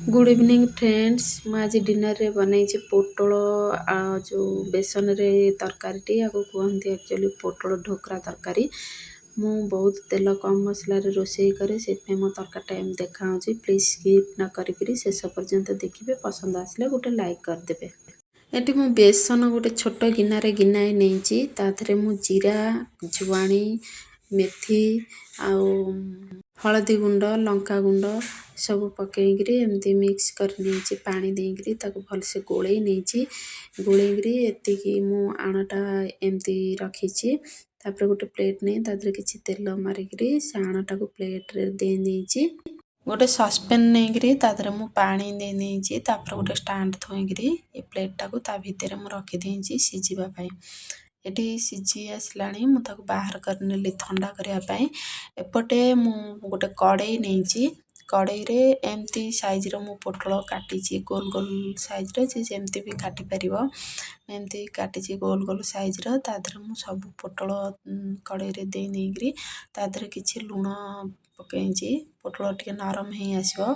Good evening friends. ମୁଁ ଆଜି ଡିନରରେ ବନେଇଛି ପୋଟଳ ଯେଉଁ ବେସନରେ ତରକାରୀଟି ଆକୁ କୁହନ୍ତି ଆକ୍ଚୁଆଲି ପୋଟଳ ଢୋକରା ତରକାରୀ। ମୁଁ ବହୁତ ତେଲ କମ୍ ମସଲାରେ ରୋଷେଇ କରେ, ସେଥିପାଇଁ ମୋ ତରକାରୀଟା ଏମିତି ଦେଖାହେଉଛି। ପ୍ଲିଜ୍ ସ୍କିପ୍ ନ କରିକିରି ଶେଷ ପର୍ଯ୍ୟନ୍ତ ଦେଖିବେ। ପସନ୍ଦ ଆସିଲେ ଗୋଟେ ଲାଇକ୍ କରିଦେବେ। ଏଠି ମୁଁ ବେସନ ଗୋଟେ ଛୋଟ ଗିନାଏ ନେଇଛି। ତା ଦେହରେ ମୁଁ ଜିରା, ଜୁଆଣି, मेथी आउ हलदी गुंड लंका गुंड सब पकईकरी एमती मिक्स कर नहीं पानी देकरी ताको भलसे गोले नहीं गोलेकरी एतिकी मु आणटा एमती रखी तापर गोटे प्लेट नहीं तादरे किसी तेल मारिकी से आणटा को प्लेट रे दे देइछि। गोटे सस्पेन नहीं तादरे मु पानी दे देइछि। तापर गोटे स्टैंड थोइकरी ए प्लेटा को ता भितर मु रखी देइछि सिझिबा पई। एटी सिझी आसलाणी मु ताको बाहर करनेली ठंडा करिया पई। एपटे मु गोटे कड़ई नहीं कड़ई रे एमती साइज रो मु पोटल काटिछि गोल गोल साइज रो जे जेमती भी काटि परिबो एमती काटिछि गोल गोल साइज रो। तादरे मु सब पोटल कड़ई रे दे नेकरी तादरे किछि लूण पकईछि पोटल टिके नरम हे आसीबो।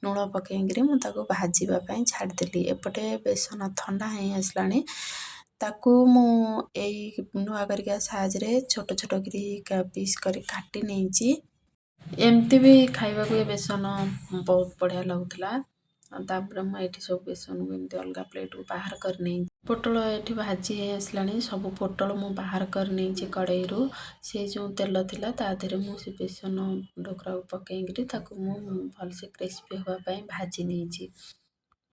लूण पकईकरी मु ताको भाजीबा पई छाड़ देली। एपटे बेसन ठंडा हे आसलाणी ताकू मु एई नुआ करिका साइज रे छोट छोट करी पीस करी काटी नेछि। एमती भी खाइबा को बेसन बहुत बढ़िया लगुला। तापर मु एठी सब बेसन को एमती अलगा प्लेट को बाहर कर नहीं पोटल एठी भाजी हे आसलाणी। सब पोटल मु बाहर कर नहीं कड़ई रु से जो तेल थिला ता देहरे मु से बेसन ढोकरा को पकईकरी ताकू मु भलसे क्रिस्पी होबा पई भाजी नेछि।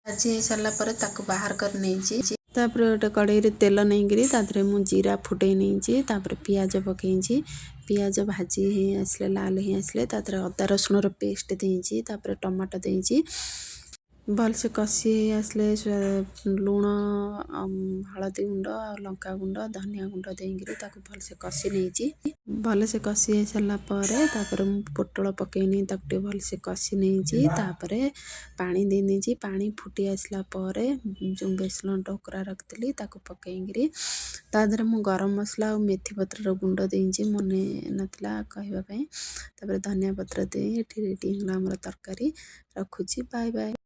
भाजी सारा पर ताकू बाहर कर नहीं तापर गोटे कड़ई रे तेल नहीं तादरे मु जीरा फुटे नहीं तापर पियाज पकईछि। पियाज भाजी हे आसले लाल हे आसले तादरे अदा रसुण रो पेस्ट देइछि तापर टमाटो देइछि भलसे कसी हे आसले लूण हलदी गुंड और लंका गुंड धनिया गुंड देइकरी ताकू भलसे कसी नेछि। भलसे कसी हे सारा परे तापर मु पोटल पकईनी ताकू भलसे कसी नेछि। तापर पानी दे नेछि पानी फुटी आसला परे जो बेसन ढोकरा रखतली ताकू पकईकरी तादरे मु गरम मसला और मेथी पत्र रो गुंड देइछि मने नतला कहबा पई। तापर धनिया पत्र दे एठी रेडी होला हमर तरकारी। रखुछि। Bye bye.